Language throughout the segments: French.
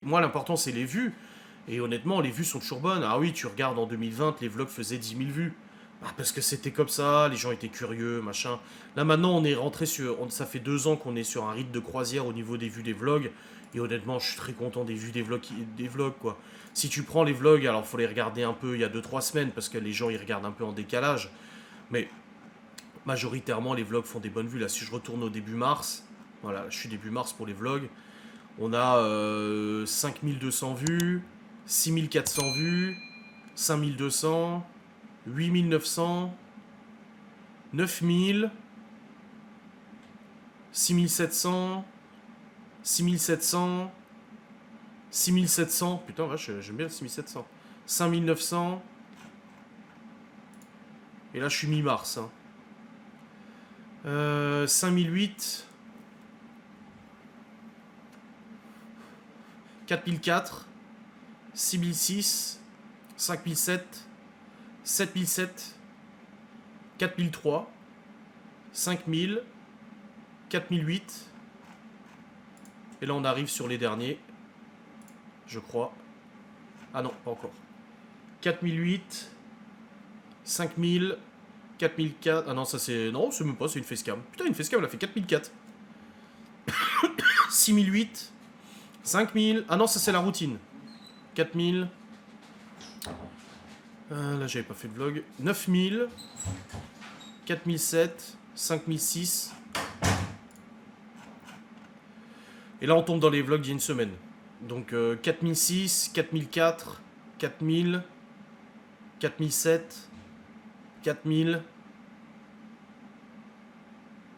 moi, l'important, c'est les vues. Et honnêtement, les vues sont toujours bonnes. Ah oui, tu regardes en 2020, les vlogs faisaient 10 000 vues. Ah, parce que c'était comme ça, les gens étaient curieux, machin. Là maintenant, on est rentré sur. Ça fait 2 ans qu'on est sur un rythme de croisière au niveau des vues des vlogs. Et honnêtement, je suis très content des vues des vlogs, quoi. Si tu prends les vlogs, alors faut les regarder un peu il y a 2 3 semaines, parce que les gens ils regardent un peu en décalage. Mais majoritairement, les vlogs font des bonnes vues. Là, si je retourne au début mars, voilà, je suis début mars pour les vlogs. On a 5200 vues, 6400 vues, 5200, 8900, 9000, 6700, 6700, 6700. Putain, vache, j'aime bien le 6700. 5900. Et là, je suis mi-mars. Hein. 5008. 4004. 6006. 5007. 7007. 4003. 5000. 4008. Et là, on arrive sur les derniers. Je crois. Ah non, pas encore. 4008. 5000. 4004. Ah non, ça c'est. Non, c'est même pas, c'est une facecam. Putain, une facecam, elle a fait 4004. 6008. 5000. Ah non, ça c'est la routine. 4000. Là, j'avais pas fait de vlog. 9000. 4007. 5006. Et là, on tombe dans les vlogs d'il y a une semaine. Donc 4006, 4004, 4000, 4007, 4000.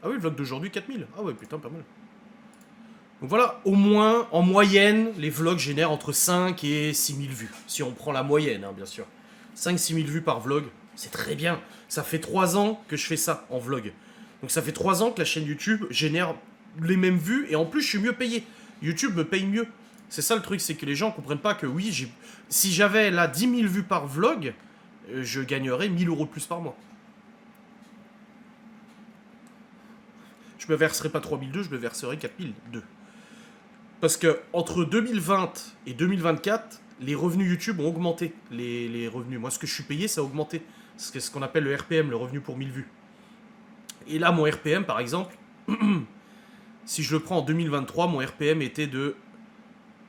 Ah oui, le vlog d'aujourd'hui, 4000. Ah ouais, putain, pas mal. Donc voilà, au moins, en moyenne, les vlogs génèrent entre 5 et 6000 vues. Si on prend la moyenne, hein, bien sûr. 5-6 000 vues par vlog, c'est très bien. Ça fait 3 ans que je fais ça en vlog. Donc ça fait 3 ans que la chaîne YouTube génère les mêmes vues et en plus je suis mieux payé. YouTube me paye mieux. C'est ça le truc, c'est que les gens comprennent pas que oui, si j'avais là 10 000 vues par vlog, je gagnerais 1000 euros de plus par mois. Je me verserais pas 3002, je me verserais 4002. Parce que entre 2020 et 2024, les revenus YouTube ont augmenté. Les revenus. Moi, ce que je suis payé, ça a augmenté. C'est ce qu'on appelle le RPM, le revenu pour 1000 vues. Et là, mon RPM, par exemple, si je le prends en 2023, mon RPM était de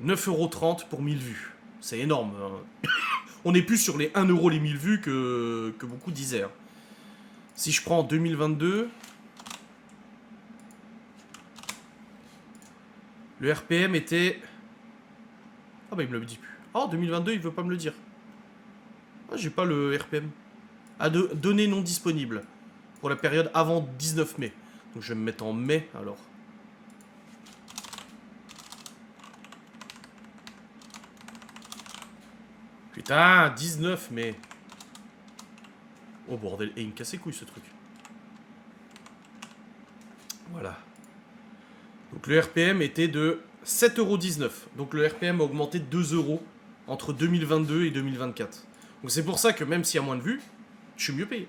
9,30€ pour 1000 vues. C'est énorme. Hein. On n'est plus sur les 1€ les 1000 vues que beaucoup disaient. Hein. Si je prends en 2022, le RPM était... Ah bah il me le dit plus. Ah, 2022, il veut pas me le dire. Ah, j'ai pas le RPM. Ah, données non disponibles. Pour la période avant 19 mai. Donc je vais me mettre en mai alors. Putain, 19 mai. Oh bordel, et il me casse les couilles ce truc. Voilà. Donc le RPM était de 7,19€. Donc le RPM a augmenté de 2€ entre 2022 et 2024. Donc c'est pour ça que même s'il y a moins de vues, je suis mieux payé.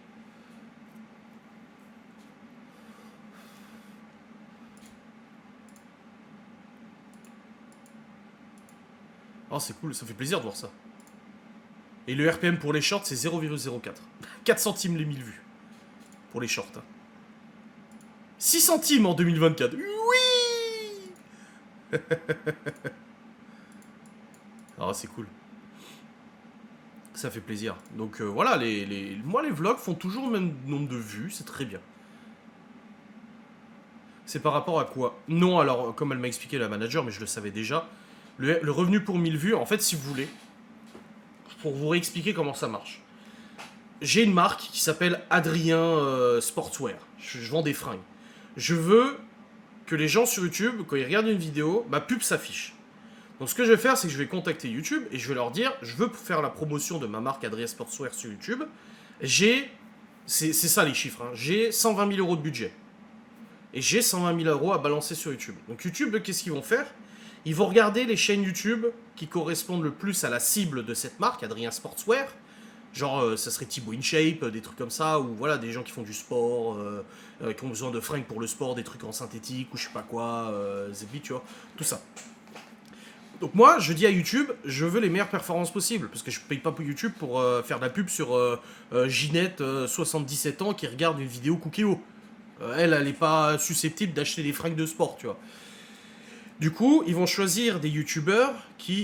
Oh c'est cool, ça fait plaisir de voir ça. Et le RPM pour les shorts c'est 0,04. 4 centimes les 1000 vues. Pour les shorts. Hein. 6 centimes en 2024. Oui. Ah c'est cool. Ça fait plaisir. Donc voilà, moi les vlogs font toujours le même nombre de vues, c'est très bien. C'est par rapport à quoi? Non, alors comme elle m'a expliqué la manager, mais je le savais déjà, le revenu pour 1000 vues, en fait si vous voulez, pour vous réexpliquer comment ça marche. J'ai une marque qui s'appelle Adrien Sportswear. Je vends des fringues. Je veux que les gens sur YouTube, quand ils regardent une vidéo, ma pub s'affiche. Donc ce que je vais faire, c'est que je vais contacter YouTube et je vais leur dire, je veux faire la promotion de ma marque Adrien Sportswear sur YouTube. C'est ça les chiffres, hein, j'ai 120 000 euros de budget. Et j'ai 120 000 euros à balancer sur YouTube. Donc YouTube, qu'est-ce qu'ils vont faire? Ils vont regarder les chaînes YouTube qui correspondent le plus à la cible de cette marque, Adrien Sportswear. Genre, ça serait Thibaut InShape, des trucs comme ça, ou voilà, des gens qui font du sport, qui ont besoin de fringues pour le sport, des trucs en synthétique, ou je sais pas quoi, Zebi, tu vois, tout ça. Donc moi, je dis à YouTube, je veux les meilleures performances possibles, parce que je paye pas pour YouTube pour faire de la pub sur Ginette, 77 ans, qui regarde une vidéo Cookéo. Elle est pas susceptible d'acheter des fringues de sport, tu vois. Du coup, ils vont choisir des youtubeurs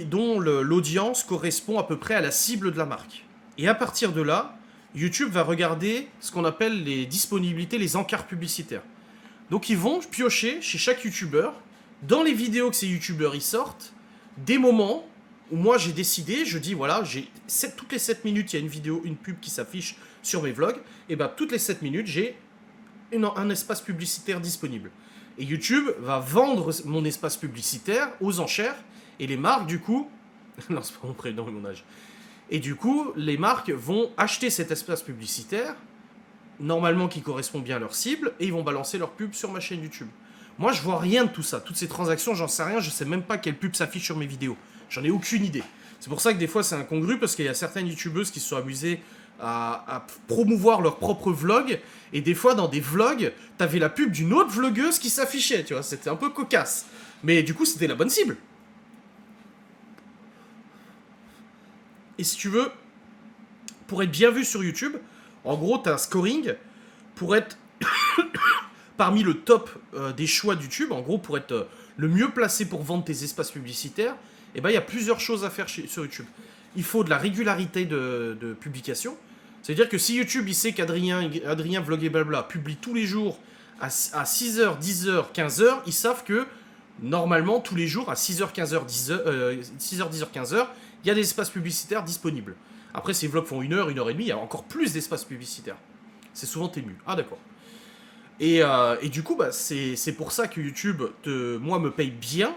dont l'audience correspond à peu près à la cible de la marque. Et à partir de là, YouTube va regarder ce qu'on appelle les disponibilités, les encarts publicitaires. Donc ils vont piocher chez chaque youtubeur, dans les vidéos que ces youtubeurs y sortent, des moments où moi j'ai décidé, je dis voilà, toutes les 7 minutes, il y a une vidéo, une pub qui s'affiche sur mes vlogs, et bien toutes les 7 minutes, j'ai un espace publicitaire disponible. Et YouTube va vendre mon espace publicitaire aux enchères, et les marques, du coup... non, c'est pas mon prénom et mon âge. Et du coup, les marques vont acheter cet espace publicitaire, normalement qui correspond bien à leur cible, et ils vont balancer leur pub sur ma chaîne YouTube. Moi, je vois rien de tout ça. Toutes ces transactions, j'en sais rien, je sais même pas quelle pub s'affiche sur mes vidéos. J'en ai aucune idée. C'est pour ça que des fois, c'est incongru, parce qu'il y a certaines youtubeuses qui se sont amusées à promouvoir leur propre vlog, et des fois, dans des vlogs, t'avais la pub d'une autre vlogueuse qui s'affichait, tu vois, c'était un peu cocasse. Mais du coup, c'était la bonne cible. Et si tu veux, pour être bien vu sur YouTube, en gros, t'as un scoring pour être parmi le top des choix de YouTube, en gros, pour être le mieux placé pour vendre tes espaces publicitaires, et ben il y a plusieurs choses à faire sur YouTube. Il faut de la régularité de publication. C'est-à-dire que si YouTube, il sait qu'Adrien Vlog et Blabla publie tous les jours à 6h, 10h, 15h, ils savent que normalement, tous les jours, à 6h, 15h, 6h, 10h, 15h, il y a des espaces publicitaires disponibles. Après, ces vlogs font 1h, 1h30, il y a encore plus d'espaces publicitaires. C'est souvent tému. Ah, d'accord. Et du coup, bah, c'est pour ça que YouTube, moi, me paye bien,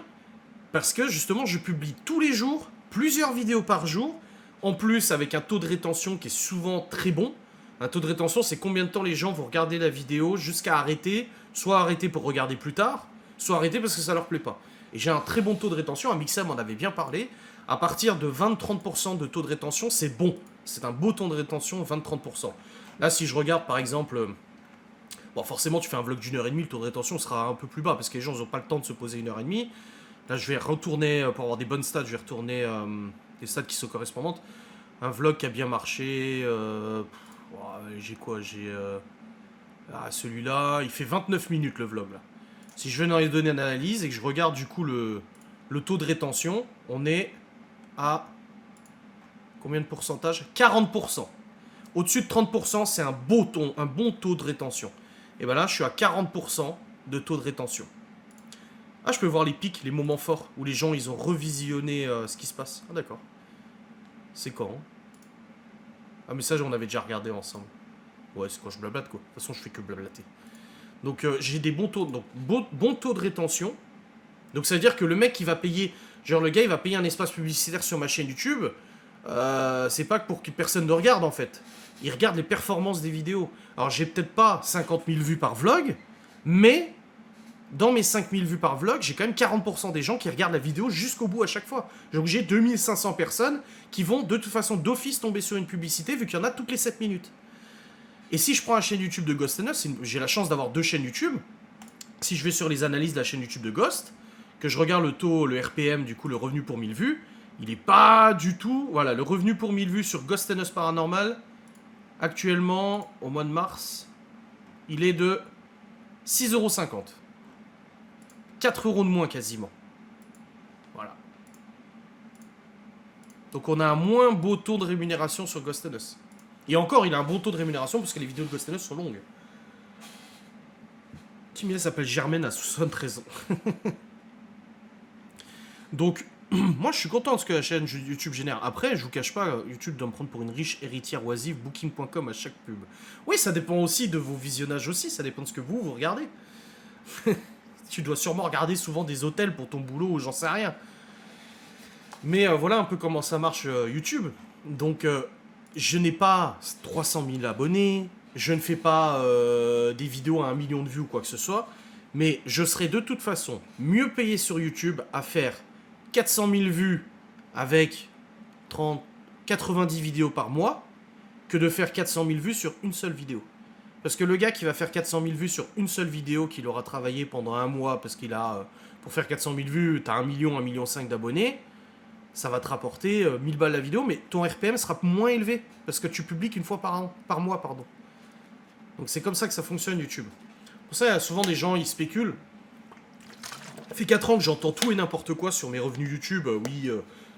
parce que justement, je publie tous les jours, plusieurs vidéos par jour, en plus avec un taux de rétention qui est souvent très bon. Un taux de rétention, c'est combien de temps les gens vont regarder la vidéo jusqu'à arrêter, soit arrêter pour regarder plus tard, soit arrêter parce que ça leur plaît pas. Et j'ai un très bon taux de rétention, Amixem m'en avait bien parlé. À partir de 20-30% de taux de rétention, c'est bon. C'est un beau taux de rétention, 20-30%. Là, si je regarde par exemple... Bon, forcément, tu fais un vlog d'1h30, le taux de rétention sera un peu plus bas parce que les gens n'ont pas le temps de se poser 1h30. Là, je vais retourner, pour avoir des bonnes stats, je vais retourner des stats qui sont correspondantes. Un vlog qui a bien marché. J'ai quoi? Celui-là, il fait 29 minutes le vlog là. Si je viens dans les données d'analyse et que je regarde du coup le taux de rétention, on est à combien de pourcentage? 40%. Au-dessus de 30%, c'est un bon taux de rétention. Et ben là, je suis à 40% de taux de rétention. Ah, je peux voir les pics, les moments forts, où les gens, ils ont revisionné ce qui se passe. Ah, d'accord. C'est quand? Ah, mais ça, on avait déjà regardé ensemble. Ouais, c'est quand je blablate, quoi. De toute façon, je fais que blablater. Donc, j'ai des bons taux, donc, bon taux de rétention. Donc, ça veut dire que le mec qui va payer... Genre, le gars, il va payer un espace publicitaire sur ma chaîne YouTube. C'est pas pour que personne ne regarde, en fait. Il regarde les performances des vidéos. Alors, j'ai peut-être pas 50 000 vues par vlog, mais... Dans mes 5000 vues par vlog, j'ai quand même 40% des gens qui regardent la vidéo jusqu'au bout à chaque fois. Donc j'ai 2500 personnes qui vont de toute façon d'office tomber sur une publicité vu qu'il y en a toutes les 7 minutes. Et si je prends la chaîne YouTube de Ghost Us, j'ai la chance d'avoir 2 chaînes YouTube. Si je vais sur les analyses de la chaîne YouTube de Ghost, que je regarde le taux, le RPM, du coup le revenu pour 1000 vues, il est pas du tout... Voilà, le revenu pour 1000 vues sur Ghost Us Paranormal, actuellement, au mois de mars, il est de 6,50 €. 4 € de moins quasiment. Voilà. Donc on a un moins beau taux de rémunération sur Ghost Us. Et encore, il a un bon taux de rémunération parce que les vidéos de Ghost Us sont longues. Timia s'appelle Germaine à 73 ans. Donc, moi je suis content de ce que la chaîne YouTube génère. Après, je vous cache pas, YouTube doit me prendre pour une riche héritière oisive, booking.com à chaque pub. Oui, ça dépend aussi de vos visionnages aussi, ça dépend de ce que vous regardez. Tu dois sûrement regarder souvent des hôtels pour ton boulot ou j'en sais rien. Mais voilà un peu comment ça marche YouTube. Donc je n'ai pas 300 000 abonnés, je ne fais pas des vidéos à 1 million de vues ou quoi que ce soit, mais je serai de toute façon mieux payé sur YouTube à faire 400 000 vues avec 90 vidéos par mois que de faire 400 000 vues sur une seule vidéo. Parce que le gars qui va faire 400 000 vues sur une seule vidéo, qu'il aura travaillé pendant un mois, parce qu'il a, pour faire 400 000 vues, t'as 1 million, 1,5 million d'abonnés, ça va te rapporter 1000 balles la vidéo, mais ton RPM sera moins élevé, parce que tu publies qu'une fois par mois, pardon. Donc c'est comme ça que ça fonctionne YouTube. Pour ça, il y a souvent des gens, ils spéculent. Ça fait 4 ans que j'entends tout et n'importe quoi sur mes revenus YouTube. Oui,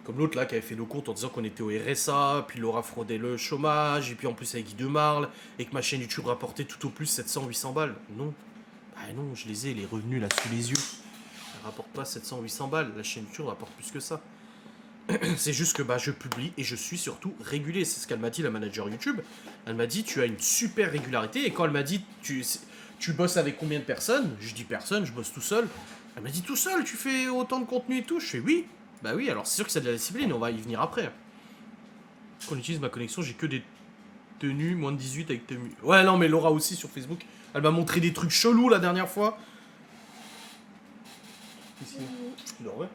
comme l'autre là qui avait fait nos comptes en disant qu'on était au RSA, puis Laura fraudait le chômage, et puis en plus avec Guy Demarle, et que ma chaîne YouTube rapportait tout au plus 700-800 balles. Non. Bah non, je les ai, les revenus là sous les yeux. Elle rapporte pas 700-800 balles. La chaîne YouTube rapporte plus que ça. C'est juste que bah, je publie et je suis surtout régulé. C'est ce qu'elle m'a dit, la manager YouTube. Elle m'a dit, tu as une super régularité. Et quand elle m'a dit, tu bosses avec combien de personnes? Je dis personne, je bosse tout seul. Elle m'a dit, tout seul, tu fais autant de contenu et tout? Je fais oui. Bah oui, alors c'est sûr que c'est de la discipline, on va y venir après. Quand on utilise ma connexion, j'ai que des tenues moins de 18 avec tenue. Ouais, non, mais Laura aussi sur Facebook. Elle m'a montré des trucs chelous la dernière fois. Qu'est-ce qu'il y a? Tu dormais?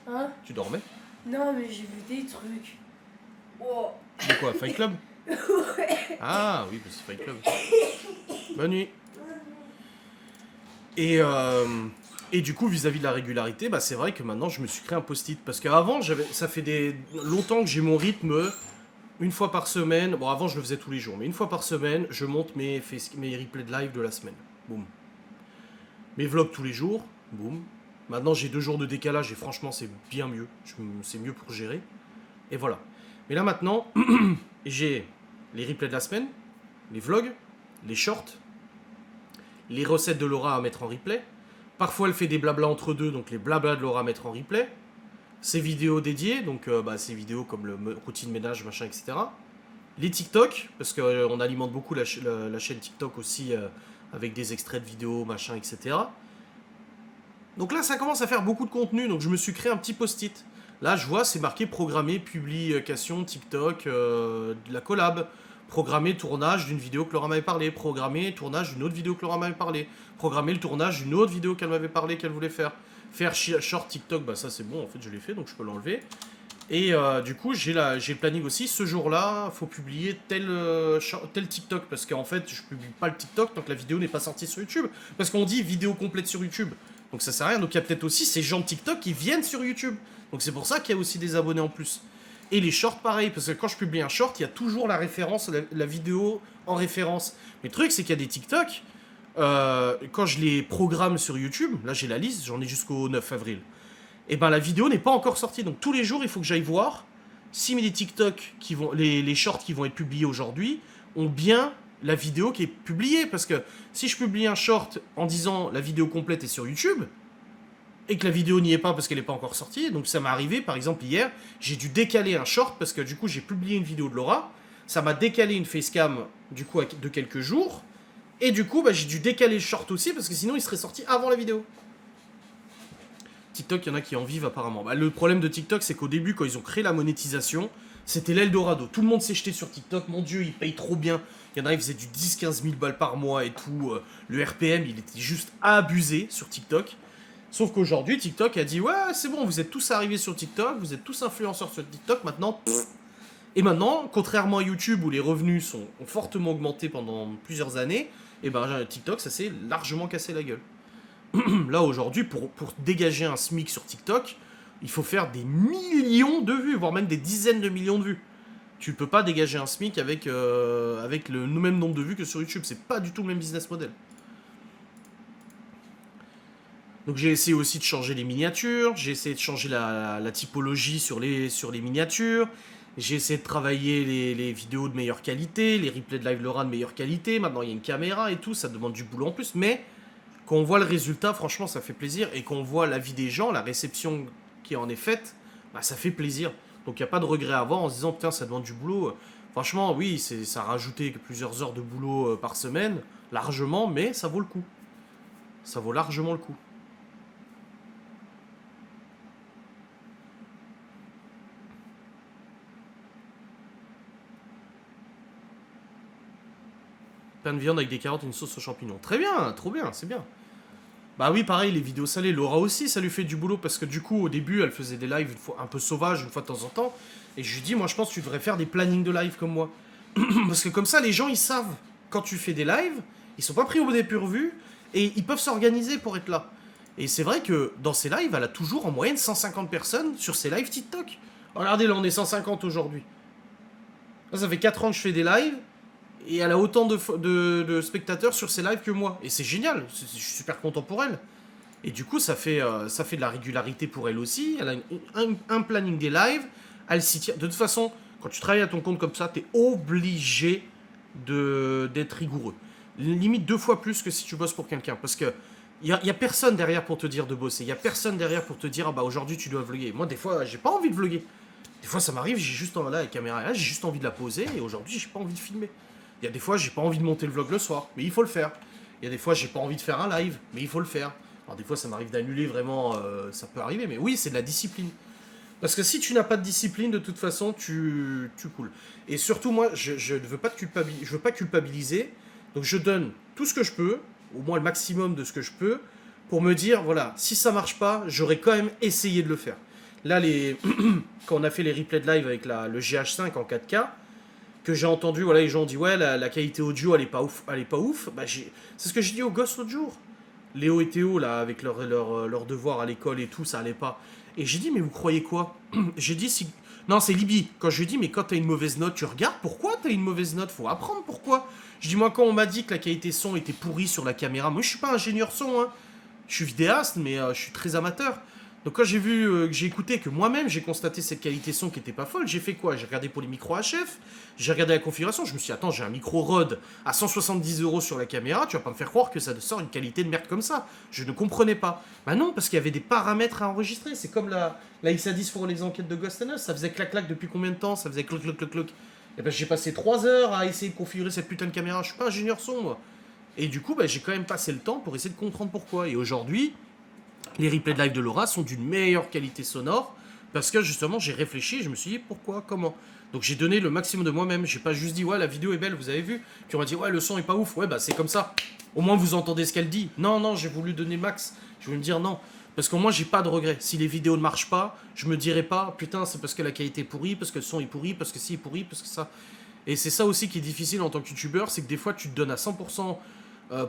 Hein? Tu dormais? Non, mais j'ai vu des trucs. Oh. De quoi? Fight Club? Ouais. Ah oui, bah c'est Fight Club. Bonne nuit. Et du coup, vis-à-vis de la régularité, bah c'est vrai que maintenant je me suis créé un post-it. Parce qu'avant, ça fait longtemps que j'ai mon rythme une fois par semaine. Bon, avant je le faisais tous les jours, mais une fois par semaine, je monte mes replays de live de la semaine. Boum. Mes vlogs tous les jours. Boum. Maintenant j'ai 2 jours de décalage et franchement c'est bien mieux. C'est mieux pour gérer. Et voilà. Mais là maintenant, j'ai les replays de la semaine, les vlogs, les shorts, les recettes de Laura à mettre en replay. Parfois elle fait des blablas entre deux, donc les blablas de Laura à mettre en replay. Ses vidéos dédiées, donc ses vidéos comme le routine ménage, machin, etc. Les TikTok, parce qu'on alimente beaucoup la chaîne TikTok aussi avec des extraits de vidéos, machin, etc. Donc là, ça commence à faire beaucoup de contenu, donc je me suis créé un petit post-it. Là, je vois, c'est marqué programmer, publication, TikTok, de la collab. Programmer tournage d'une vidéo que Laura m'avait parlé. Programmer tournage d'une autre vidéo que Laura m'avait parlé. Programmer le tournage d'une autre vidéo qu'elle m'avait parlé, qu'elle voulait faire. Faire short TikTok, bah ça c'est bon, en fait je l'ai fait, donc je peux l'enlever. Et du coup, j'ai le planning aussi. Ce jour-là, faut publier tel TikTok. Parce qu'en fait, je publie pas le TikTok tant que la vidéo n'est pas sortie sur YouTube. Parce qu'on dit vidéo complète sur YouTube. Donc ça sert à rien. Donc il y a peut-être aussi ces gens de TikTok qui viennent sur YouTube. Donc c'est pour ça qu'il y a aussi des abonnés en plus. Et les shorts, pareil. Parce que quand je publie un short, il y a toujours la référence, la vidéo en référence. Mais le truc, c'est qu'il y a des TikTok. Quand je les programme sur YouTube, là j'ai la liste, j'en ai jusqu'au 9 avril. Et ben la vidéo n'est pas encore sortie. Donc tous les jours, il faut que j'aille voir si les TikTok, les shorts qui vont être publiés aujourd'hui, ont bien la vidéo qui est publiée. Parce que si je publie un short en disant la vidéo complète est sur YouTube, et que la vidéo n'y est pas parce qu'elle n'est pas encore sortie, donc ça m'est arrivé, par exemple hier, j'ai dû décaler un short parce que du coup j'ai publié une vidéo de Laura, ça m'a décalé une facecam du coup de quelques jours, et du coup bah, j'ai dû décaler le short aussi parce que sinon il serait sorti avant la vidéo. TikTok, il y en a qui en vivent apparemment. Bah, le problème de TikTok, c'est qu'au début, quand ils ont créé la monétisation, c'était l'Eldorado. Tout le monde s'est jeté sur TikTok. Mon Dieu, ils payent trop bien. Il y en a qui faisaient du 10-15 000 balles par mois et tout. Le RPM, il était juste abusé sur TikTok. Sauf qu'aujourd'hui, TikTok a dit « Ouais, c'est bon, vous êtes tous arrivés sur TikTok, vous êtes tous influenceurs sur TikTok, maintenant... » Et maintenant, contrairement à YouTube, où les revenus ont fortement augmenté pendant plusieurs années, et ben TikTok, ça s'est largement cassé la gueule. Là, aujourd'hui, pour dégager un SMIC sur TikTok, il faut faire des millions de vues, voire même des dizaines de millions de vues. Tu peux pas dégager un SMIC avec le même nombre de vues que sur YouTube. C'est pas du tout le même business model. Donc j'ai essayé aussi de changer les miniatures, j'ai essayé de changer la typologie sur les miniatures, j'ai essayé de travailler les vidéos de meilleure qualité, les replays de live Laura de meilleure qualité, maintenant il y a une caméra et tout, ça demande du boulot en plus, mais quand on voit le résultat, franchement ça fait plaisir, et quand on voit l'avis des gens, la réception qui en est faite, bah, ça fait plaisir. Donc il n'y a pas de regret à avoir en se disant putain ça demande du boulot. Franchement oui, ça a rajouté plusieurs heures de boulot par semaine, largement, mais ça vaut le coup. Ça vaut largement le coup. Pain de viande avec des carottes et une sauce aux champignons. Très bien, trop bien, c'est bien. Bah oui, pareil, les vidéos salées. Laura aussi, ça lui fait du boulot parce que du coup, au début, elle faisait des lives un peu sauvages, une fois de temps en temps. Et je lui dis, moi, je pense que tu devrais faire des plannings de live comme moi. Parce que comme ça, les gens, ils savent quand tu fais des lives, ils sont pas pris au dépourvu et ils peuvent s'organiser pour être là. Et c'est vrai que dans ses lives, elle a toujours en moyenne 150 personnes sur ses lives TikTok. Regardez, là, on est 150 aujourd'hui. Là, ça fait 4 ans que je fais des lives, et elle a autant de spectateurs sur ses lives que moi. Et c'est génial, je suis super content pour elle. Et du coup, ça fait de la régularité pour elle aussi. Elle a un planning des lives, elle s'y tient. De toute façon, quand tu travailles à ton compte comme ça, t'es obligé d'être rigoureux. Limite 2 fois plus que si tu bosses pour quelqu'un. Parce que y a personne derrière pour te dire de bosser. Il y a personne derrière pour te dire, ah bah aujourd'hui tu dois vlogger. Moi, des fois, j'ai pas envie de vlogger. Des fois, ça m'arrive, j'ai juste là, la caméra est là, j'ai juste envie de la poser. Et aujourd'hui, j'ai pas envie de filmer. Il y a des fois, j'ai pas envie de monter le vlog le soir. Mais il faut le faire. Il y a des fois, j'ai pas envie de faire un live. Mais il faut le faire. Alors des fois, ça m'arrive d'annuler vraiment, ça peut arriver, mais oui, c'est de la discipline. Parce que si tu n'as pas de discipline, de toute façon, tu coules. Et surtout, moi, je ne veux pas je veux pas culpabiliser, donc je donne tout ce que je peux, au moins le maximum de ce que je peux, pour me dire, voilà, si ça marche pas, j'aurais quand même essayé de le faire. Là, quand on a fait les replays de live avec le GH5 en 4K, que j'ai entendu, voilà, les gens ont dit, ouais, la qualité audio, elle est pas ouf, bah, c'est ce que j'ai dit aux gosses l'autre jour. Léo et Théo, là, avec leurs devoirs à l'école et tout, ça allait pas. Et j'ai dit, mais vous croyez quoi? J'ai dit, si... Non, c'est Libye. Quand je lui ai dit, mais quand t'as une mauvaise note, tu regardes pourquoi t'as une mauvaise note. Faut apprendre pourquoi. Je dis, moi, quand on m'a dit que la qualité son était pourrie sur la caméra, moi, je suis pas ingénieur son, hein. Je suis vidéaste, mais je suis très amateur. Donc quand j'ai vu, que j'ai écouté, que moi-même j'ai constaté cette qualité son qui était pas folle, j'ai fait quoi? J'ai regardé pour les micros HF, j'ai regardé la configuration, je me suis dit, attends, j'ai un micro Rode à 170 € sur la caméra, tu vas pas me faire croire que ça sort une qualité de merde comme ça. Je ne comprenais pas. Bah non, parce qu'il y avait des paramètres à enregistrer, c'est comme la XA10 pour les enquêtes de Ghost and Us, ça faisait clac-clac depuis combien de temps? Ça faisait cloc-cloc-cloc-cloc. Et ben j'ai passé 3 heures à essayer de configurer cette putain de caméra, je suis pas ingénieur son moi. Et du coup, bah, j'ai quand même passé le temps pour essayer de comprendre pourquoi. Et aujourd'hui, les replays de live de Laura sont d'une meilleure qualité sonore parce que justement j'ai réfléchi et je me suis dit pourquoi, comment. Donc j'ai donné le maximum de moi-même, j'ai pas juste dit ouais la vidéo est belle, vous avez vu. Puis on m'a dit ouais le son est pas ouf, ouais bah c'est comme ça. Au moins vous entendez ce qu'elle dit. Non, non, j'ai voulu donner max, je voulais me dire non. Parce qu'au moins j'ai pas de regrets. Si les vidéos ne marchent pas, je me dirai pas putain c'est parce que la qualité est pourrie, parce que le son est pourri, parce que si est pourri, parce que ça. Et c'est ça aussi qui est difficile en tant que youtubeur, c'est que des fois tu te donnes à 100%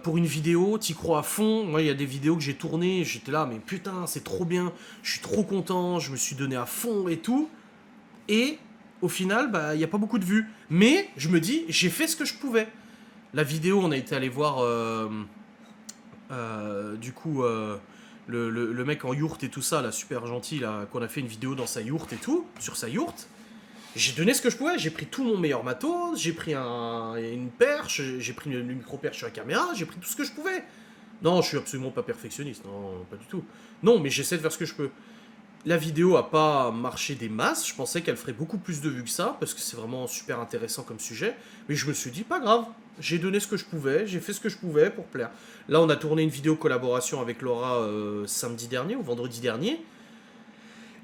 pour une vidéo, t'y crois à fond. Moi, il y a des vidéos que j'ai tournées, j'étais là, mais putain, c'est trop bien, je suis trop content, je me suis donné à fond et tout. Et au final, bah, il n'y a pas beaucoup de vues. Mais je me dis, j'ai fait ce que je pouvais. La vidéo, on a été allé voir, du coup, le mec en yourte et tout ça, là, super gentil, là, qu'on a fait une vidéo dans sa yourte et tout, sur sa yourte. J'ai donné ce que je pouvais, j'ai pris tout mon meilleur matos, j'ai pris une perche, j'ai pris une micro-perche sur la caméra, j'ai pris tout ce que je pouvais. Non, je suis absolument pas perfectionniste, non, pas du tout. Non, mais j'essaie de faire ce que je peux. La vidéo a pas marché des masses, je pensais qu'elle ferait beaucoup plus de vues que ça, parce que c'est vraiment super intéressant comme sujet, mais je me suis dit, pas grave, j'ai donné ce que je pouvais, j'ai fait ce que je pouvais pour plaire. Là, on a tourné une vidéo collaboration avec Laura samedi dernier, ou vendredi dernier,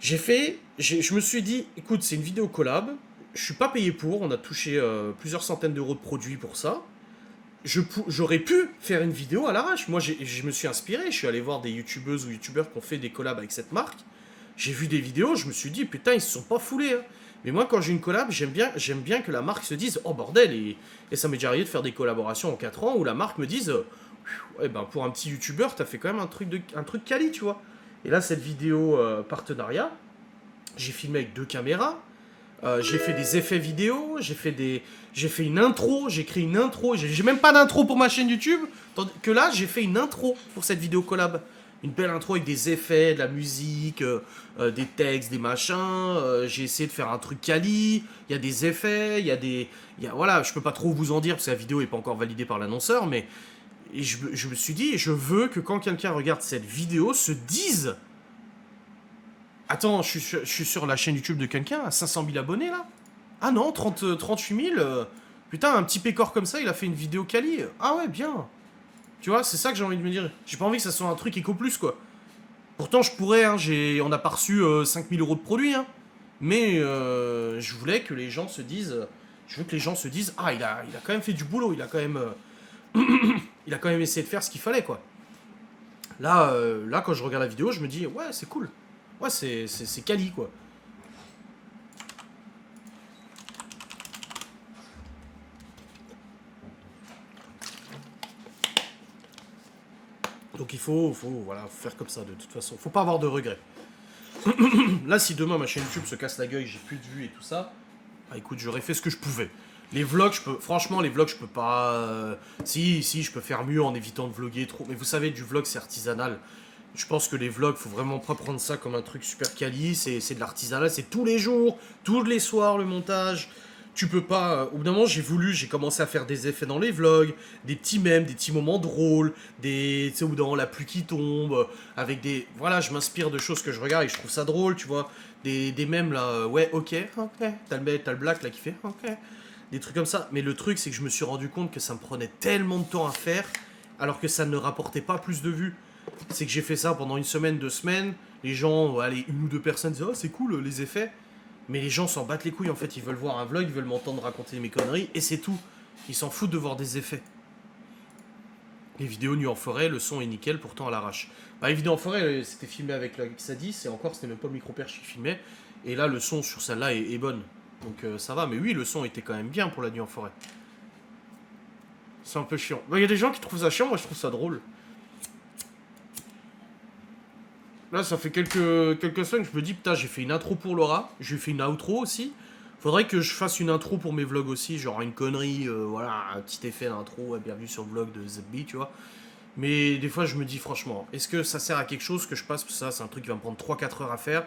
je me suis dit, écoute, c'est une vidéo collab, je suis pas payé pour, on a touché plusieurs centaines d'euros de produits pour ça. J'aurais pu faire une vidéo à l'arrache. Moi, je me suis inspiré, je suis allé voir des youtubeuses ou youtubeurs qui ont fait des collabs avec cette marque. J'ai vu des vidéos, je me suis dit, putain, ils se sont pas foulés. Hein. Mais moi, quand j'ai une collab, j'aime bien que la marque se dise, oh bordel, et ça m'est déjà arrivé de faire des collaborations en 4 ans où la marque me dise, eh ben, pour un petit youtubeur, t'as fait quand même un truc quali, tu vois. Et là, cette vidéo partenariat, j'ai filmé avec 2 caméras, j'ai fait des effets vidéo, j'ai fait une intro, j'ai créé une intro, j'ai même pas d'intro pour ma chaîne YouTube, tandis que là, j'ai fait une intro pour cette vidéo collab. Une belle intro avec des effets, de la musique, des textes, des machins. J'ai essayé de faire un truc quali. Il y a des effets, voilà, je peux pas trop vous en dire parce que la vidéo est pas encore validée par l'annonceur, mais je me suis dit, je veux que quand quelqu'un regarde cette vidéo, se dise attends, je suis sur la chaîne YouTube de quelqu'un à 500 000 abonnés là. Ah non, 38 000. Putain, un petit pécor comme ça, il a fait une vidéo quali. Ah ouais, bien. Tu vois, c'est ça que j'ai envie de me dire. J'ai pas envie que ça soit un truc éco plus quoi. Pourtant, je pourrais, hein, on a pas reçu 5 000 € de produits, hein. Mais je voulais que les gens se disent. Je veux que les gens se disent ah, il a quand même fait du boulot, il a quand même. Il a quand même essayé de faire ce qu'il fallait quoi. Là, quand je regarde la vidéo, je me dis ouais, c'est cool. Ouais, c'est quali, quoi. Donc Donc il faut voilà, faire comme ça de toute façon. Faut pas avoir de regrets. Là, si demain ma chaîne YouTube se casse la gueule, j'ai plus de vues et tout ça, bah écoute, j'aurais fait ce que je pouvais. Les vlogs, franchement, les vlogs, je peux pas. Si, je peux faire mieux en évitant de vlogger trop. Mais vous savez, du vlog, c'est artisanal. Je pense que les vlogs, faut vraiment pas prendre ça comme un truc super quali. C'est de l'artisanal, c'est tous les jours, tous les soirs le montage. Tu peux pas. Au bout d'un moment, j'ai commencé à faire des effets dans les vlogs, des petits mèmes, des petits moments drôles, tu sais, au bout d'un moment, la pluie qui tombe, avec des. Voilà, je m'inspire de choses que je regarde et je trouve ça drôle, tu vois. Des mèmes là, ouais, ok. T'as le black là qui fait, ok. Des trucs comme ça. Mais le truc, c'est que je me suis rendu compte que ça me prenait tellement de temps à faire, alors que ça ne rapportait pas plus de vues. C'est que j'ai fait ça pendant une semaine, 2 semaines. Les gens, allez, une ou deux personnes disaient, oh, c'est cool les effets. Mais les gens s'en battent les couilles en fait. Ils veulent voir un vlog, ils veulent m'entendre raconter mes conneries, et c'est tout. Ils s'en foutent de voir des effets. Les vidéos nues en forêt, le son est nickel, pourtant à l'arrache. Bah, les vidéos en forêt, c'était filmé avec la X10, et encore, c'était même pas le micro-perche qui filmait. Et là, le son sur celle-là est bonne. Donc ça va, mais oui, le son était quand même bien pour la nuit en forêt. C'est un peu chiant. Il y a des gens qui trouvent ça chiant, moi je trouve ça drôle. Là, ça fait quelques semaines que je me dis, putain, j'ai fait une intro pour Laura, j'ai fait une outro aussi. Faudrait que je fasse une intro pour mes vlogs aussi, genre une connerie, voilà, un petit effet d'intro, bienvenue sur le vlog de ZB, tu vois. Mais des fois, je me dis franchement, est-ce que ça sert à quelque chose que je passe? Ça, c'est un truc qui va me prendre 3-4 heures à faire.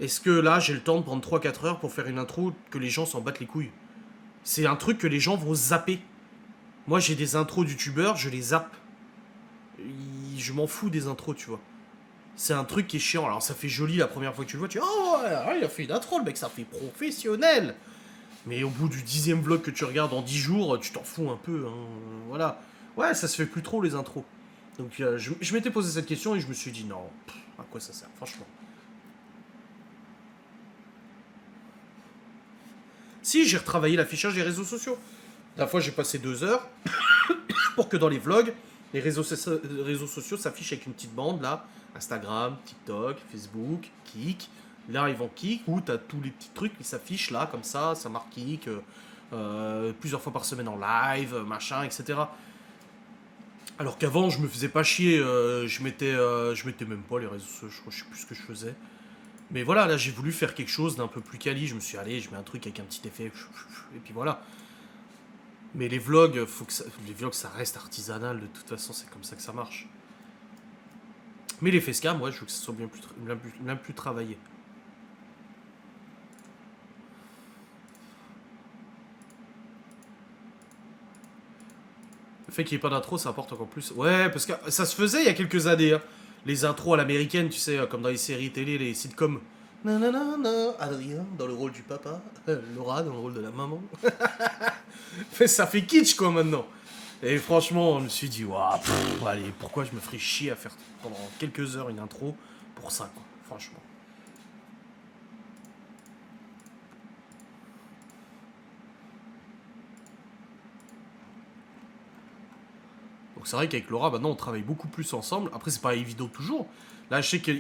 Est-ce que là, j'ai le temps de prendre 3-4 heures pour faire une intro que les gens s'en battent les couilles? C'est un truc que les gens vont zapper. Moi, j'ai des intros d'youtubeurs, je les zappe. Je m'en fous des intros, tu vois. C'est un truc qui est chiant. Alors, ça fait joli la première fois que tu le vois, tu dis, oh, ouais, il a fait une intro, le mec, ça fait professionnel. Mais au bout du 10e vlog que tu regardes en 10 jours, tu t'en fous un peu, hein. Voilà. Ouais, ça se fait plus trop les intros. Donc, je m'étais posé cette question et je me suis dit, non, à quoi ça sert, franchement. Si, j'ai retravaillé l'affichage des réseaux sociaux. La fois, j'ai passé 2 heures pour que dans les vlogs, les réseaux sociaux s'affichent avec une petite bande là. Instagram, TikTok, Facebook, Kik. Là, ils vont Kik où tu as tous les petits trucs qui s'affichent là, comme ça marque Kik, plusieurs fois par semaine en live, machin, etc. Alors qu'avant, je me faisais pas chier, je mettais même pas les réseaux sociaux, je sais plus ce que je faisais. Mais voilà, là, j'ai voulu faire quelque chose d'un peu plus quali. Je me suis dit, allez, je mets un truc avec un petit effet, et puis voilà. Mais les vlogs, les vlogs, ça reste artisanal, de toute façon, c'est comme ça que ça marche. Mais les facecam, moi, je veux que ça soit bien plus travaillé. Le fait qu'il n'y ait pas d'intro, ça apporte encore plus. Ouais, parce que ça se faisait il y a quelques années, hein. Les intros à l'américaine, tu sais, comme dans les séries télé, les sitcoms. Nanana, Adrien dans le rôle du papa, Laura dans le rôle de la maman. Ça fait kitsch quoi maintenant. Et franchement, je me suis dit, waouh, allez, pourquoi je me ferais chier à faire pendant quelques heures une intro pour ça, quoi, franchement. Donc c'est vrai qu'avec Laura, maintenant, on travaille beaucoup plus ensemble. Après, c'est pas évident toujours. Là, je sais que...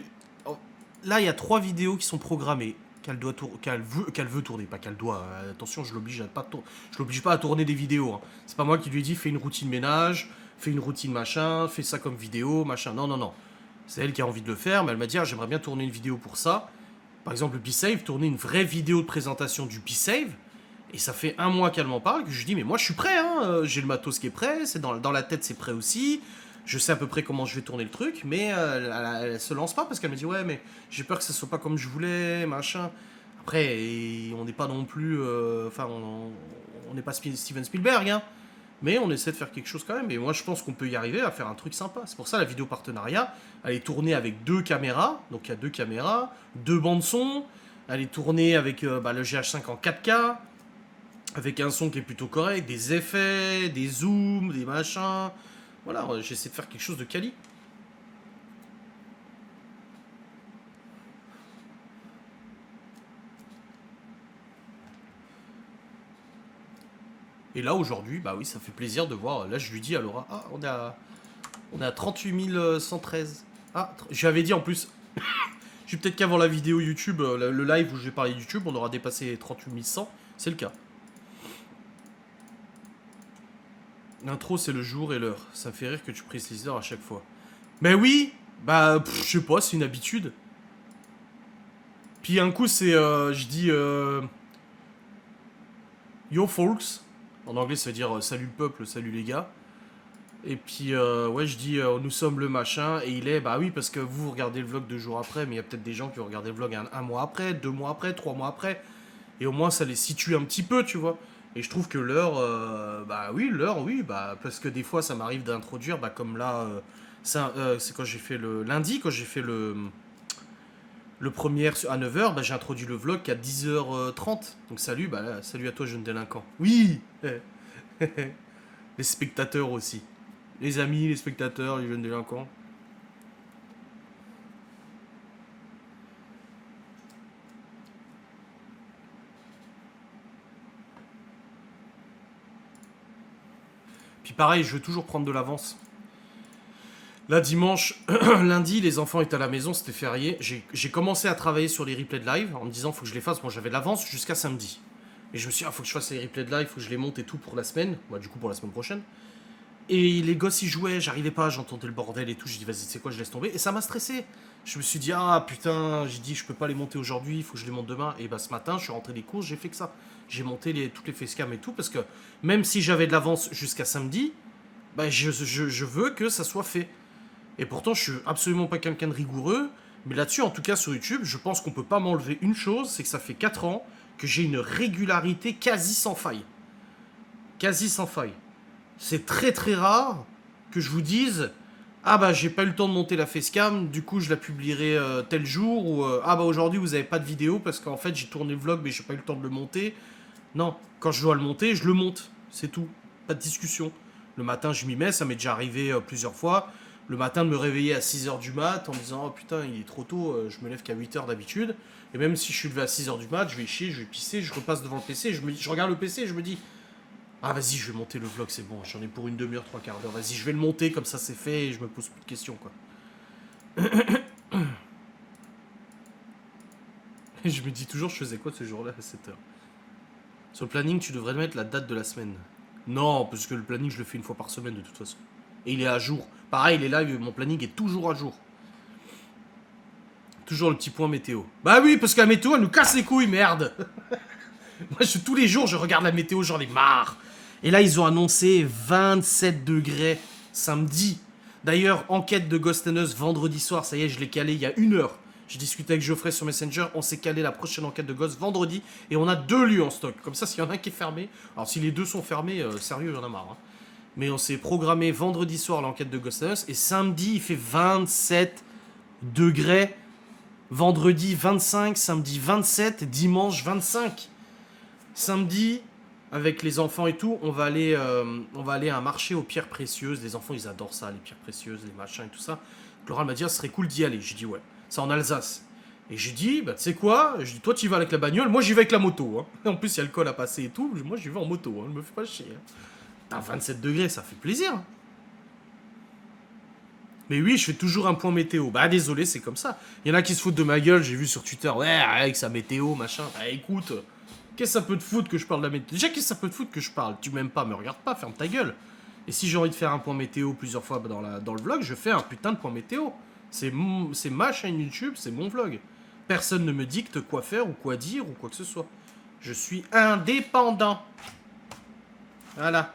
Là, il y a 3 vidéos qui sont programmées. Qu'elle veut tourner, pas qu'elle doit. Attention, je l'oblige pas à tourner des vidéos, hein. C'est pas moi qui lui ai dit fais une routine ménage, fais une routine machin, fais ça comme vidéo, machin. Non, non, non. C'est elle qui a envie de le faire, mais elle m'a dit ah, j'aimerais bien tourner une vidéo pour ça. Par exemple, le B-Save, tourner une vraie vidéo de présentation du B-Save. Et ça fait 1 mois qu'elle m'en parle, que je lui dis mais moi je suis prêt, hein. J'ai le matos qui est prêt, c'est dans la tête c'est prêt aussi. Je sais à peu près comment je vais tourner le truc, mais elle se lance pas parce qu'elle me dit ouais mais j'ai peur que ça soit pas comme je voulais, machin. Après, on n'est pas non plus, enfin on n'est pas Steven Spielberg, hein, mais on essaie de faire quelque chose quand même. Et moi je pense qu'on peut y arriver à faire un truc sympa. C'est pour ça la vidéo partenariat, elle est tournée avec 2 caméras, donc il y a 2 caméras, 2 bandes son. Elle est tournée avec le GH5 en 4K, avec un son qui est plutôt correct, des effets, des zooms, des machins. Voilà, j'essaie de faire quelque chose de quali. Et là, aujourd'hui, bah oui, ça fait plaisir de voir. Là, je lui dis à Laura, ah, on est à 38 113. Ah, je lui avais dit en plus, je peut-être qu'avant la vidéo YouTube, le live où je vais parler YouTube, on aura dépassé 38 100. C'est le cas. L'intro, c'est le jour et l'heure. Ça me fait rire que tu précises l'heure à chaque fois. Mais oui, bah, je sais pas, c'est une habitude. Puis un coup, c'est, je dis, yo folks. En anglais, ça veut dire salut le peuple, salut les gars. Et puis, ouais, je dis, nous sommes le machin. Et il est, bah oui, parce que vous regardez le vlog 2 jours après, mais il y a peut-être des gens qui ont regardé le vlog un mois après, 2 mois après, 3 mois après. Et au moins, ça les situe un petit peu, tu vois. Et je trouve que l'heure, l'heure, oui, bah, parce que des fois, ça m'arrive d'introduire, bah, comme là, c'est quand j'ai fait le lundi, quand j'ai fait le premier à 9 h, bah, j'ai introduit le vlog qu'à 10 h 30. Donc salut, bah, salut à toi, jeune délinquant. Oui. Les spectateurs aussi. Les amis, les spectateurs, les jeunes délinquants. Puis pareil, je veux toujours prendre de l'avance. Là, dimanche, lundi, les enfants étaient à la maison, c'était férié. J'ai commencé à travailler sur les replays de live en me disant, faut que je les fasse. Moi, j'avais de l'avance jusqu'à samedi. Et je me suis dit, faut que je fasse les replays de live, faut que je les monte et tout pour la semaine. Bah, du coup, pour la semaine prochaine. Et les gosses, ils jouaient, j'arrivais pas, j'entendais le bordel et tout. J'ai dit, vas-y, c'est quoi, je laisse tomber. Et ça m'a stressé. Je me suis dit, ah putain, j'ai dit, je peux pas les monter aujourd'hui, il faut que je les monte demain. Et bah, ce matin, je suis rentré des courses, j'ai fait que ça. J'ai monté toutes les facecam et tout, parce que même si j'avais de l'avance jusqu'à samedi, bah, je veux que ça soit fait. Et pourtant, je suis absolument pas quelqu'un de rigoureux. Mais là-dessus, en tout cas sur YouTube, je pense qu'on peut pas m'enlever une chose, c'est que ça fait 4 ans que j'ai une régularité quasi sans faille. Quasi sans faille. C'est très très rare que je vous dise, ah bah j'ai pas eu le temps de monter la facecam, du coup je la publierai tel jour, ou ah bah aujourd'hui vous avez pas de vidéo parce qu'en fait j'ai tourné le vlog mais j'ai pas eu le temps de le monter. Non, quand je dois le monter, je le monte, c'est tout, pas de discussion. Le matin je m'y mets, ça m'est déjà arrivé plusieurs fois. Le matin de me réveiller à 6 h du mat en me disant, oh putain il est trop tôt, je me lève qu'à 8 h d'habitude. Et même si je suis levé à 6 h du mat, je vais chier, je vais pisser, je repasse devant le PC, je regarde le PC et je me dis, ah vas-y, je vais monter le vlog, c'est bon, j'en ai pour une demi-heure, 3 quarts d'heure. Vas-y, je vais le monter, comme ça c'est fait et je me pose plus de questions, quoi. Et je me dis toujours, je faisais quoi ce jour-là à 7 h. Sur le planning, tu devrais mettre la date de la semaine. Non, parce que le planning, je le fais une fois par semaine de toute façon. Et il est à jour. Pareil, il est là, mon planning est toujours à jour. Toujours le petit point météo. Bah oui, parce que la météo, elle nous casse les couilles, merde. Moi, tous les jours, je regarde la météo, j'en ai marre. Et là, ils ont annoncé 27 degrés samedi. D'ailleurs, enquête de Ghost and Us vendredi soir, ça y est, je l'ai calé il y a 1 heure. J'ai discuté avec Geoffrey sur Messenger, on s'est calé la prochaine enquête de Ghost vendredi, et on a 2 lieux en stock. Comme ça, s'il y en a un qui est fermé, alors si les deux sont fermés, sérieux, j'en ai marre. Hein. Mais on s'est programmé vendredi soir l'enquête de Ghost and Us, et samedi, il fait 27 degrés. Vendredi 25, samedi 27, dimanche 25. Samedi, avec les enfants et tout, on va aller à un marché aux pierres précieuses. Les enfants, ils adorent ça, les pierres précieuses, les machins et tout ça. Laura m'a dit, ah, ce serait cool d'y aller. J'ai dit, ouais, c'est en Alsace. Et j'ai dit, bah, tu sais quoi? J'ai dit, toi, tu y vas avec la bagnole, moi, j'y vais avec la moto. Hein. En plus, il y a le col à passer et tout. Moi, j'y vais en moto, hein. Ne me fais pas chier. Hein. T'as 27 degrés, ça fait plaisir. Hein. Mais oui, je fais toujours un point météo. Bah, désolé, c'est comme ça. Il y en a qui se foutent de ma gueule, j'ai vu sur Twitter, ouais, avec sa météo, machin. Bah, écoute. Qu'est-ce que ça peut te foutre que je parle de la météo? Déjà, qu'est-ce que ça peut te foutre que je parle? Tu m'aimes pas, me regarde pas, ferme ta gueule. Et si j'ai envie de faire un point météo plusieurs fois dans le vlog, je fais un putain de point météo. C'est ma chaîne YouTube, c'est mon vlog. Personne ne me dicte quoi faire ou quoi dire ou quoi que ce soit. Je suis indépendant. Voilà.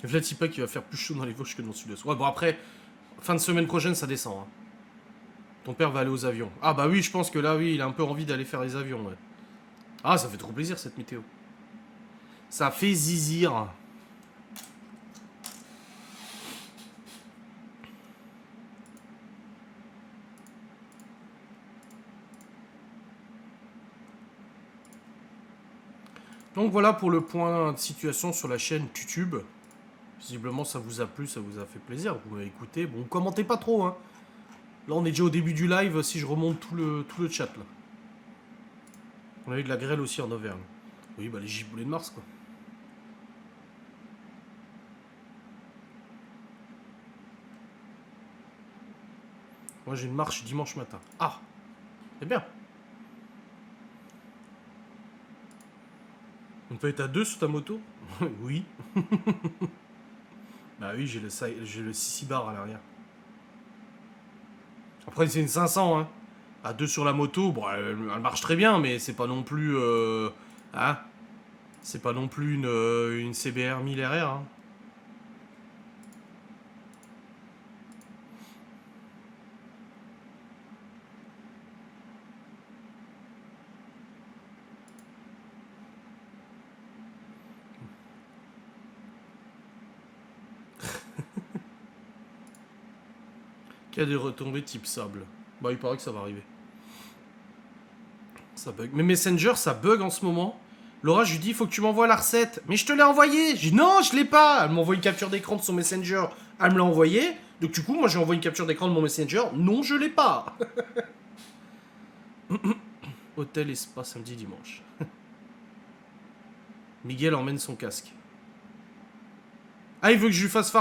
Vlatipa qui va faire plus chaud dans les Vosges que dans le sud-est. Ouais, bon après, fin de semaine prochaine, ça descend. Hein. Ton père va aller aux avions. Ah bah oui, je pense que là, oui, il a un peu envie d'aller faire les avions, ouais. Ah, ça fait trop plaisir, cette météo. Ça fait zizir. Donc voilà pour le point de situation sur la chaîne YouTube. Visiblement, ça vous a plu, ça vous a fait plaisir. Vous m'avez écouté. Bon, commentez pas trop, hein. Là, on est déjà au début du live, si je remonte tout le chat, là. On a eu de la grêle aussi en Auvergne. Oui, bah les giboulées de Mars, quoi. Moi, j'ai une marche dimanche matin. Ah, c'est bien. On peut être à 2 sur ta moto? Oui. Bah oui, j'ai le 6 bar à l'arrière. Après, c'est une 500, hein. À 2 sur la moto, bon, elle marche très bien, mais c'est pas non plus... hein, c'est pas non plus une CBR 1000 RR, hein. Qui a des retombées type sable. Bah, il paraît que ça va arriver. Ça bug. Mais Messenger, ça bug en ce moment. Laura, je lui dis, il faut que tu m'envoies la recette. Mais je te l'ai envoyé. Je dis, non, je l'ai pas. Elle m'envoie une capture d'écran de son Messenger. Elle me l'a envoyé. Donc, du coup, moi, j'ai envoyé une capture d'écran de mon Messenger. Non, je l'ai pas. Hôtel et spa samedi, dimanche. Miguel emmène son casque. Ah, il veut que je lui fasse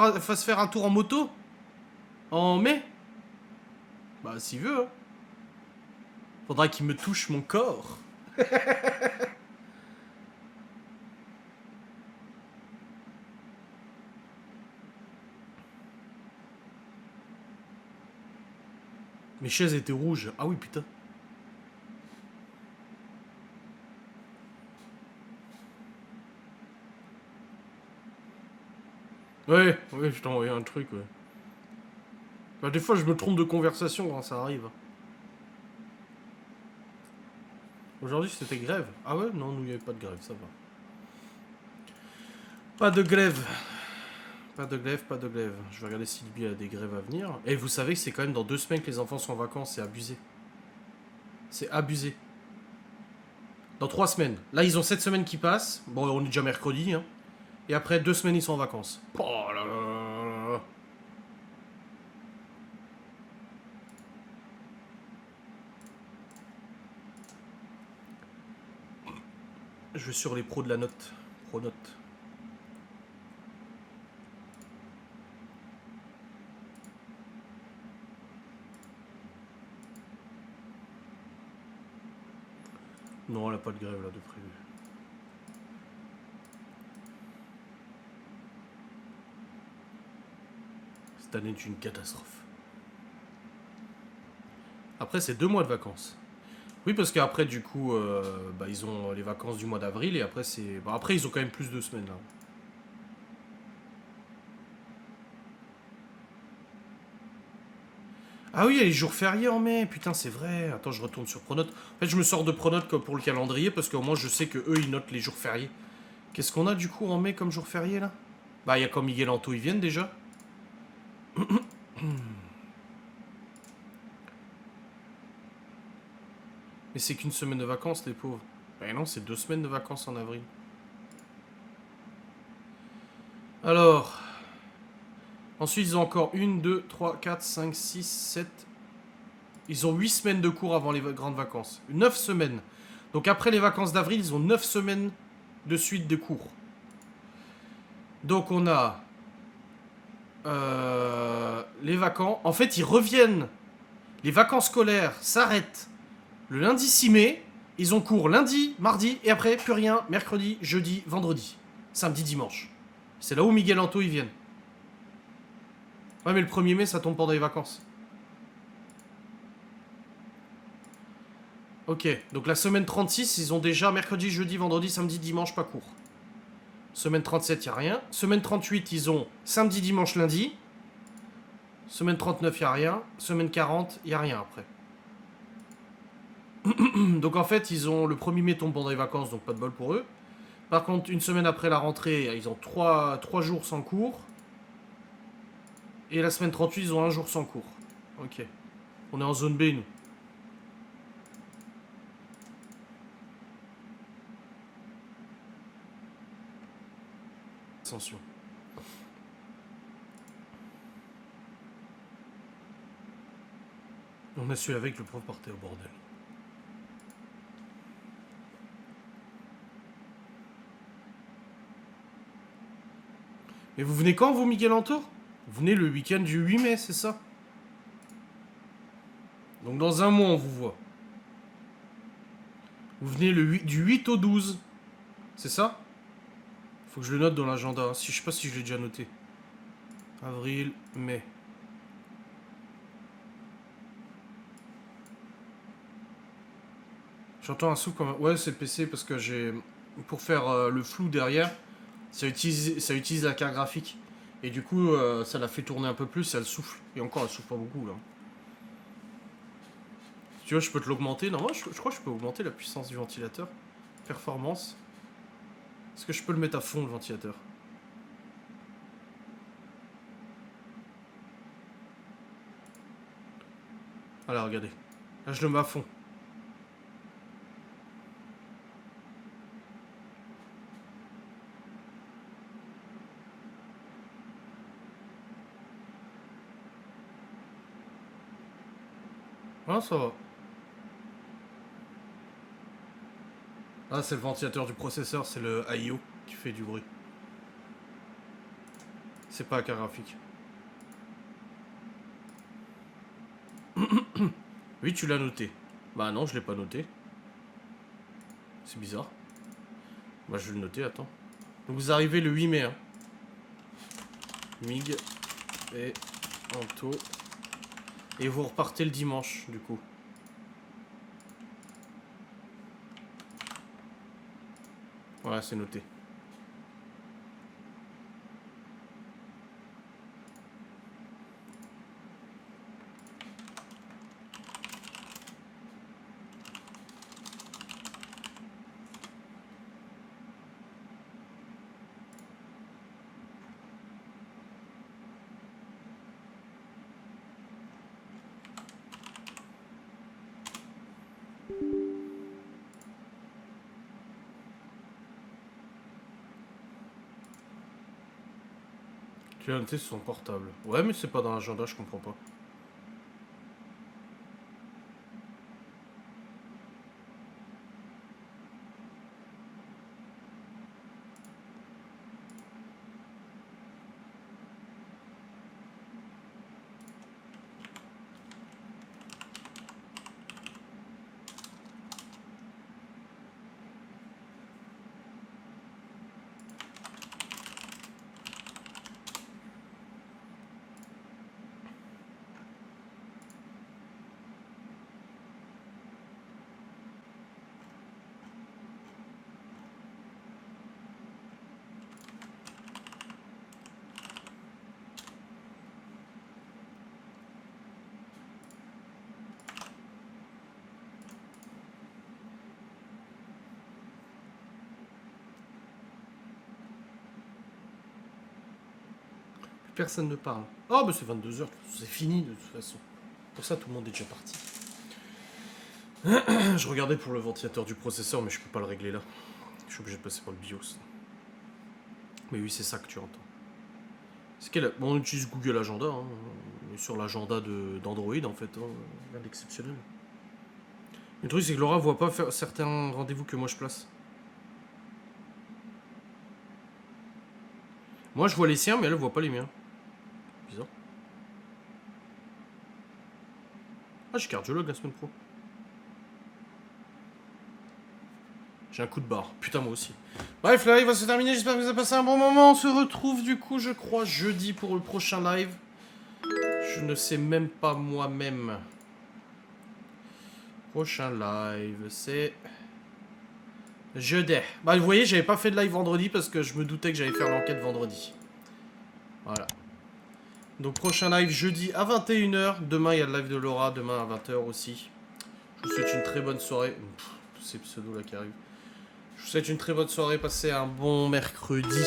faire un tour en moto? En mai? Bah, s'il veut, hein. Faudra qu'il me touche mon corps. Mes chaises étaient rouges. Ah oui, putain. Ouais, je t'ai envoyé un truc, ouais. Bah, des fois, je me trompe de conversation quand ça arrive. Aujourd'hui, c'était grève. Ah ouais? Non, nous, il n'y avait pas de grève, ça va. Pas de grève. Pas de grève, pas de grève. Je vais regarder s'il y a des grèves à venir. Et vous savez que c'est quand même dans 2 semaines que les enfants sont en vacances, c'est abusé. C'est abusé. Dans 3 semaines. Là, ils ont 7 semaines qui passent. Bon, on est déjà mercredi, hein. Et après 2 semaines, ils sont en vacances. Oh là là là là. Je vais sur les pros de la note. Pro note. Non, elle a pas de grève là de prévu. Cette année est une catastrophe. Après, c'est 2 mois de vacances. Oui, parce qu'après, du coup, bah, ils ont les vacances du mois d'avril et après, c'est. Bah, après, ils ont quand même plus de semaines là. Ah oui, il y a les jours fériés en mai, putain, c'est vrai. Attends, je retourne sur Pronote. En fait, je me sors de Pronote comme pour le calendrier parce qu'au moins, je sais que eux, ils notent les jours fériés. Qu'est-ce qu'on a du coup en mai comme jour férié là? Bah, il y a quand Miguel Anto, ils viennent déjà. Mais c'est qu'une semaine de vacances, les pauvres. Bah non, c'est 2 semaines de vacances en avril. Alors. Ensuite, ils ont encore 1, 2, 3, 4, 5, 6, 7. Ils ont 8 semaines de cours avant les grandes vacances. 9 semaines. Donc après les vacances d'avril, ils ont 9 semaines de suite de cours. Donc on a les vacances. En fait, ils reviennent. Les vacances scolaires s'arrêtent le lundi 6 mai. Ils ont cours lundi, mardi, et après, plus rien. Mercredi, jeudi, vendredi. Samedi, dimanche. C'est là où Miguel Anto, ils viennent. Ouais, mais le 1er mai, ça tombe pendant les vacances. Ok, donc la semaine 36, ils ont déjà mercredi, jeudi, vendredi, samedi, dimanche, pas cours. Semaine 37, il n'y a rien. Semaine 38, ils ont samedi, dimanche, lundi. Semaine 39, il n'y a rien. Semaine 40, il n'y a rien après. Donc en fait, ils ont le 1er mai tombe pendant les vacances, donc pas de bol pour eux. Par contre, une semaine après la rentrée, ils ont 3 jours sans cours. Et la semaine 38, ils ont 1 jour sans cours. Ok. On est en zone B, nous. Attention. On a su avec le prof partait au bordel. Mais vous venez quand, vous, Miguel Anto? Vous venez le week-end du 8 mai, c'est ça? Donc dans un mois, on vous voit. Vous venez du 8 au 12. C'est ça? Faut que je le note dans l'agenda. Si, je sais pas si je l'ai déjà noté. Avril, mai. J'entends un souffle comme... Ouais, c'est le PC parce que j'ai... Pour faire le flou derrière, ça utilise la carte graphique. Et du coup, ça la fait tourner un peu plus et elle souffle. Et encore, elle souffle pas beaucoup, là. Si tu veux, je peux te l'augmenter. Non, moi, je crois que je peux augmenter la puissance du ventilateur. Performance. Est-ce que je peux le mettre à fond, le ventilateur? Voilà, regardez. Là, je le mets à fond. Ah, ça va. Ah, c'est le ventilateur du processeur, c'est le I/O qui fait du bruit. C'est pas la carte graphique. Oui, tu l'as noté. Bah non, je l'ai pas noté. C'est bizarre. Bah je vais le noter, attends. Donc vous arrivez le 8 mai. Hein. MIG et Anto. Et vous repartez le dimanche, du coup. Voilà, c'est noté. Tu l'as noté sur son portable. Ouais, mais c'est pas dans l'agenda, je comprends pas. Personne ne parle. Oh, bah c'est 22h, c'est fini de toute façon. Pour ça, tout le monde est déjà parti. Je regardais pour le ventilateur du processeur, mais je peux pas le régler là. Je suis obligé de passer par le BIOS. Mais oui, c'est ça que tu entends. Bon, on utilise Google Agenda, hein. On est sur l'agenda d'Android en fait, hein. Rien d'exceptionnel. Le truc, c'est que Laura voit pas faire certains rendez-vous que moi je place. Moi, je vois les siens, mais elle voit pas les miens. Bizarre. Ah, j'ai cardiologue la semaine pro. J'ai un coup de barre. Putain, moi aussi. Bref, le live va se terminer. J'espère que vous avez passé un bon moment. On se retrouve du coup, je crois, jeudi pour le prochain live. Je ne sais même pas moi-même. Prochain live, c'est... jeudi. Bah, vous voyez, j'avais pas fait de live vendredi parce que je me doutais que j'allais faire l'enquête vendredi. Voilà. Donc, prochain live jeudi à 21h. Demain, il y a le live de Laura. Demain à 20h aussi. Je vous souhaite une très bonne soirée. Tous ces pseudos là qui arrivent. Je vous souhaite une très bonne soirée. Passez un bon mercredi.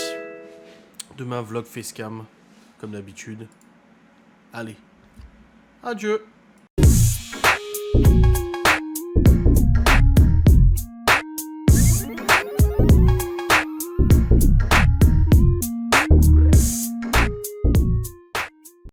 Demain, vlog facecam. Comme d'habitude. Allez. Adieu.